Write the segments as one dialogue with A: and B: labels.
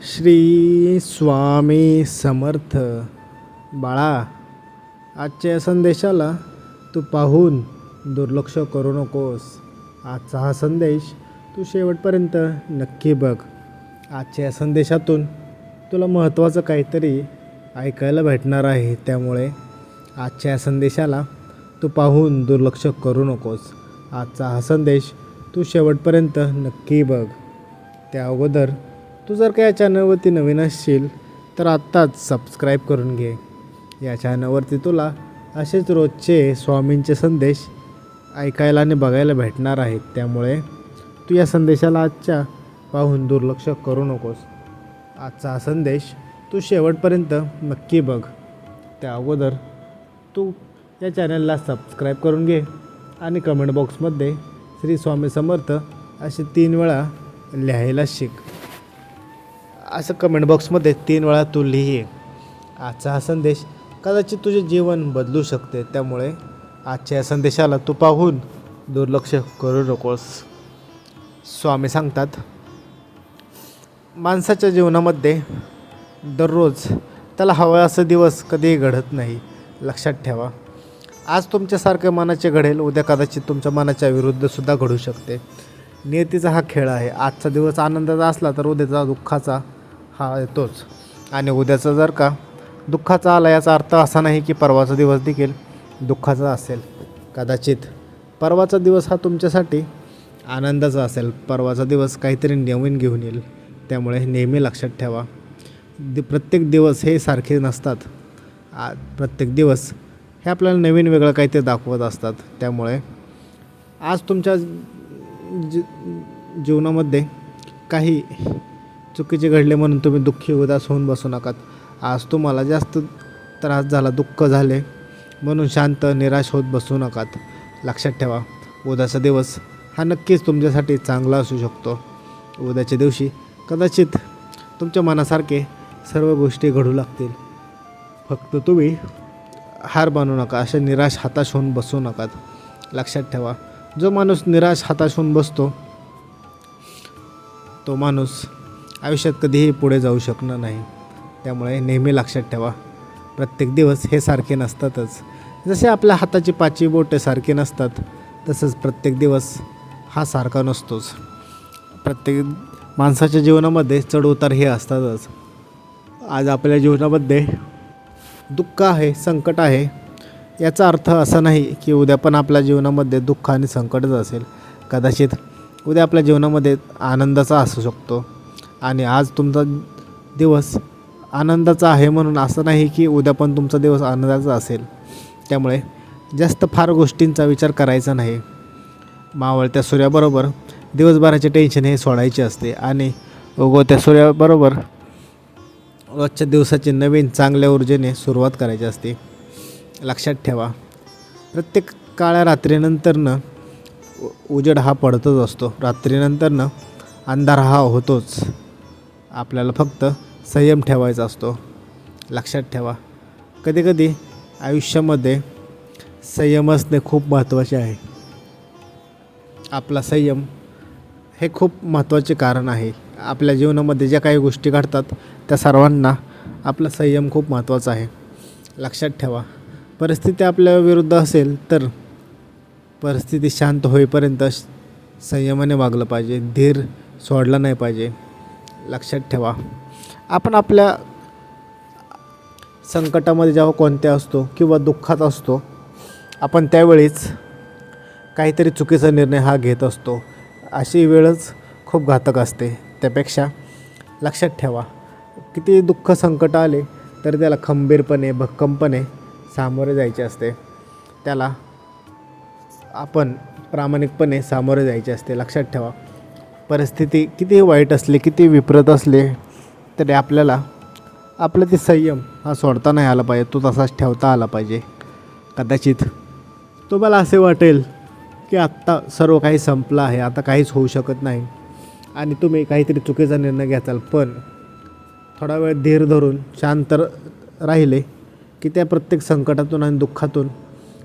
A: श्री स्वामी समर्थ. बाळा, आजच्या संदेशाला तू पाहून दुर्लक्ष करू नकोस. आजचा हा संदेश तू शेवटपर्यंत नक्की बघ. आजच्या या संदेशातून तुला महत्त्वाचं काहीतरी ऐकायला भेटणार आहे. त्यामुळे आजच्या या संदेशाला तू पाहून दुर्लक्ष करू नकोस. आजचा हा संदेश तू शेवटपर्यंत नक्की बघ. त्या अगोदर तू जर का या चॅनलवरती नवीन असशील तर आत्ताच सबस्क्राईब करून घे. या चॅनलवरती तुला असेच रोजचे स्वामींचे संदेश ऐकायला आणि बघायला भेटणार आहेत. त्यामुळे तू या संदेशाला आजच्या पाहून दुर्लक्ष करू नकोस. आजचा हा संदेश तू शेवटपर्यंत नक्की बघ. त्या अगोदर तू या चॅनलला सबस्क्राईब करून घे आणि कमेंट बॉक्समध्ये श्री स्वामी समर्थ असे 3 वेळा लिहायला शिक. असं कमेंट बॉक्समध्ये 3 वेळा तू लिही. आजचा हा संदेश कदाचित तुझे जीवन बदलू शकते. त्यामुळे आजच्या या संदेशाला तू पाहून दुर्लक्ष करू नकोस. स्वामी सांगतात, माणसाच्या जीवनामध्ये दररोज त्याला हवा असा दिवस कधीही घडत नाही. लक्षात ठेवा, आज तुमच्यासारखे मनाचे घडेल, उद्या कदाचित तुमच्या मनाच्या विरुद्धसुद्धा घडू शकते. नियतीचा हा खेळ आहे. आजचा दिवस आनंदाचा असला तर उद्याचा दुःखाचा हा येतोच. आणि उद्याचा जर का दुःखाचा आला याचा अर्थ असा नाही की परवाचा दिवस देखील दुःखाचा असेल. कदाचित परवाचा दिवस हा तुमच्यासाठी आनंदाचा असेल. परवाचा दिवस काहीतरी नवीन घेऊन येईल. त्यामुळे नेहमी लक्षात ठेवा, प्रत्येक दिवस हे सारखे नसतात. प्रत्येक दिवस हे आपल्याला नवीन वेगळं काहीतरी दाखवत असतात. त्यामुळे आज तुमच्या जीवनामध्ये काही चुकीचे घडले म्हणून तुम्ही दुःखी उदास होऊन बसू नकात. आज तुम्हाला जास्त त्रास झाला, दुःख झाले म्हणून शांत निराश होत बसू नकात. लक्षात ठेवा, उद्याचा दिवस हा नक्कीच तुमच्यासाठी चांगला असू शकतो. उद्याच्या दिवशी कदाचित तुमच्या मनासारखे सर्व गोष्टी घडू लागतील. फक्त तुम्ही हार मानू नका, अशा निराश हताश होऊन बसू नकात. लक्षात ठेवा, जो माणूस निराश हताश होऊन बसतो तो माणूस आयुष्यात कधीही पुढे जाऊ शकणार नाही. त्यामुळे नेहमी लक्षात ठेवा, प्रत्येक दिवस हे सारखे नसतातच. जसे आपल्या हाताची 5 बोटे सारखे नसतात तसंच प्रत्येक दिवस हा सारखा नसतोच. प्रत्येक माणसाच्या जीवनामध्ये चढउतार हे असतातच. आज आपल्या जीवनामध्ये दुःख आहे, संकट आहे, याचा अर्थ असा नाही की उद्या पण आपल्या जीवनामध्ये दुःख आणि संकटच असेल. कदाचित उद्या आपल्या जीवनामध्ये आनंदाचा असू शकतो. आणि आज तुमचा दिवस आनंदाचा आहे म्हणून असं नाही की उद्या पण तुमचा दिवस आनंदाचा असेल. त्यामुळे जास्त फार गोष्टींचा विचार करायचा नाही. मावळत्या सूर्याबरोबर दिवसभराचे टेन्शन हे सोडायचे असते आणि उगवत्या सूर्याबरोबर रोजच्या दिवसाची नवीन चांगल्या ऊर्जेने सुरुवात करायची असते. लक्षात ठेवा, प्रत्येक काळ्या रात्रीनंतरनं उजेड हा पडतच असतो. रात्रीनंतरनं अंधार हा होतोच. आपल्याला फक्त संयम ठेवायचा असतो. लक्षात ठेवा, कधीकधी आयुष्यामध्ये संयम असणे खूप महत्त्वाचे आहे. आपला संयम हे खूप महत्त्वाचे कारण आहे. आपल्या जीवनामध्ये ज्या काही गोष्टी घडतात त्या सर्वांना आपला संयम खूप महत्त्वाचा आहे. लक्षात ठेवा, परिस्थिती आपल्या विरुद्ध असेल तर परिस्थिती शांत होईपर्यंत संयमाने वागलं पाहिजे, धीर सोडला नाही पाहिजे. लक्षात ठेवा, आपण आपल्या संकटामध्ये जेव्हा कोणत्या असतो किंवा दुःखात असतो, आपण त्यावेळीच काहीतरी चुकीचा निर्णय हा घेत असतो. अशी वेळच खूप घातक असते. त्यापेक्षा लक्षात ठेवा, किती दुःख संकट आले तर त्याला खंबीरपणे भक्कमपणे सामोरे जायचे असते. त्याला आपण प्रामाणिकपणे सामोरे जायचे असते. लक्षात ठेवा, परिस्थिती कितीही वाईट असली, किती विपरीत असले तरी आपल्याला आपलं ते संयम हा सोडता नाही आला पाहिजे, तो तसाच ठेवता आला पाहिजे. कदाचित तुम्हाला असे वाटेल की आत्ता सर्व काही संपलं आहे, आता काहीच होऊ शकत नाही आणि तुम्ही काहीतरी चुकीचा निर्णय घ्याल. पण थोडा वेळ धीर धरून शांत राहिले की त्या प्रत्येक संकटातून आणि दुःखातून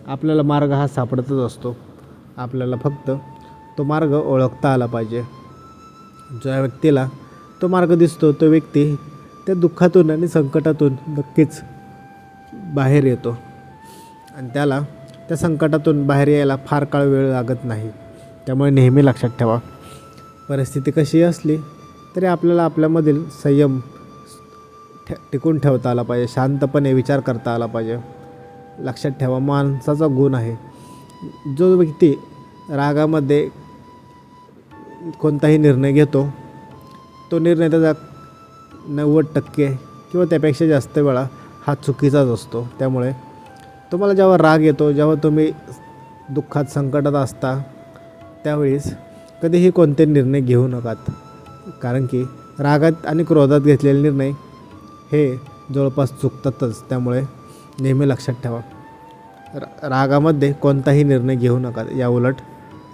A: आपल्याला मार्ग हा सापडतच असतो. आपल्याला फक्त तो मार्ग ओळखता आला पाहिजे. ज्या व्यक्तीला तो मार्ग दिसतो, तो व्यक्ती त्या दुःखातून आणि संकटातून नक्कीच बाहेर येतो आणि त्याला त्या संकटातून बाहेर यायला फार काळ वेळ लागत नाही. त्यामुळे नेहमी लक्षात ठेवा, परिस्थिती कशी असली तरी आपल्याला आपल्यामधील संयम टिकून ठेवता आला पाहिजे, शांतपणे विचार करता आला पाहिजे. लक्षात ठेवा, माणसाचा गुण आहे, जो व्यक्ती रागामध्ये कोणताही निर्णय घेतो तो निर्णय त्याचा 90% किंवा त्यापेक्षा जास्त वेळा हा चुकीचाच असतो. त्यामुळे तुम्हाला जेव्हा राग येतो, जेव्हा तुम्ही दुःखात संकटात असता, त्यावेळेस कधीही कोणते निर्णय घेऊ नकात. कारण की रागात आणि क्रोधात घेतलेले निर्णय हे जवळपास चुकतातच. त्यामुळे नेहमी लक्षात ठेवा, रागामध्ये कोणताही निर्णय घेऊ नका. या उलट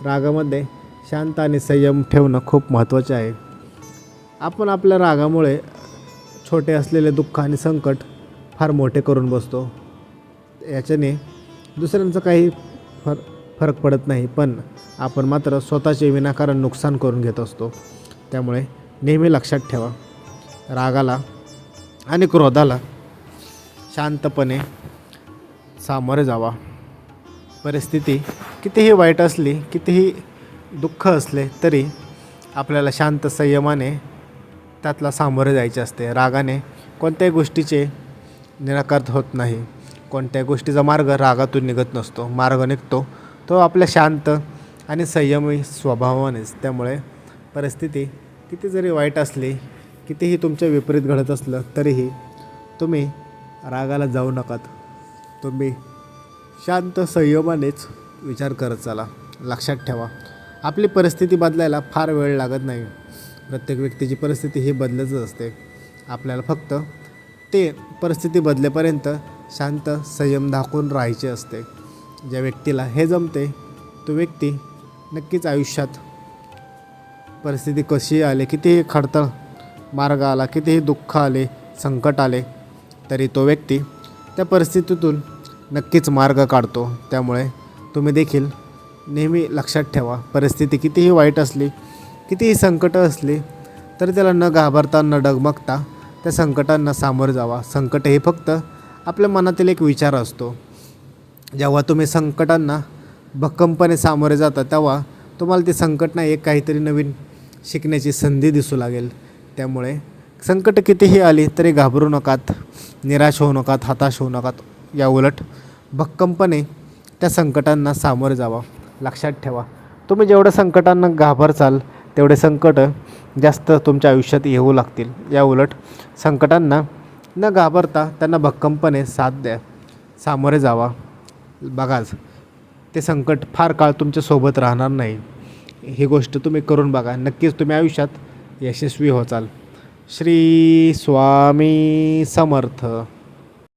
A: रागामध्ये शांत आणि संयम ठेवणं खूप महत्त्वाचे आहे. आपण आपल्या रागामुळे छोटे असलेले दुःख आणि संकट फार मोठे करून बसतो. याच्याने दुसऱ्यांचं काही फरक पडत नाही, पण आपण मात्र स्वतःचे विनाकारण नुकसान करून घेत असतो. त्यामुळे नेहमी लक्षात ठेवा, रागाला आणि क्रोधाला शांतपणे सामोरे जावा. परिस्थिती कितीही वाईट असली, कितीही दुःख असले तरी आपल्याला शांत संयमाने त्यातला सामोरे जायचे असते. रागाने कोणत्याही गोष्टीचे निराकार होत नाही. कोणत्याही गोष्टीचा मार्ग रागातून निघत नसतो. मार्ग निघतो तो आपल्या शांत आणि संयमी स्वभावानेच. त्यामुळे परिस्थिती किती जरी वाईट असली, कितीही तुमच्या विपरीत घडत असलं तरीही तुम्ही रागाला जाऊ नकात. तुम्ही शांत संयमानेच विचार करत चला. लक्षात ठेवा, आपली परिस्थिती बदलायला फार वेळ लागत नाही. प्रत्येक व्यक्तीची परिस्थिती ही बदलतच असते. आपल्याला फक्त ते परिस्थिती बदलेपर्यंत शांत संयम दाखवून राहायचे असते. ज्या व्यक्तीला हे जमते तो व्यक्ती नक्कीच आयुष्यात परिस्थिती कशी आले, कितीही खडतर मार्ग आला, कितीही दुःख आले, संकट आले, तरी तो व्यक्ती त्या परिस्थितीतून नक्कीच मार्ग काढतो. त्यामुळे तुम्ही देखील नेहमी लक्षात ठेवा, परिस्थिती कितीही वाईट असली, कितीही संकटं असली तरी त्याला न घाबरता न डगमगता त्या संकटांना सामोरे जावा. संकट हे फक्त आपल्या मनातील एक विचार असतो. जेव्हा तुम्ही संकटांना भक्कमपणे सामोरे जाता तेव्हा तुम्हाला ते संकट नाही, एक काहीतरी नवीन शिकण्याची संधी दिसू लागेल. त्यामुळे संकट कितीही आली तरी घाबरू नकात, निराश होऊ नकात, हताश होऊ नकात. या उलट भक्कमपणे त्या संकटांना सामोरे जावा. लक्षात ठेवा, तुम्ही जेवढं संकटांना घाबरचाल तेवढे संकट जास्त तुमच्या आयुष्यात येऊ लागतील. या उलट संकटांना न घाबरता त्यांना भक्कमपणे साथ द्या, सामोरे जावा. बघाच ते संकट फार काळ तुमच्यासोबत राहणार नाही. ही गोष्ट तुम्ही करून बघा, नक्कीच तुम्ही आयुष्यात यशस्वी होचाल. श्री स्वामी समर्थ.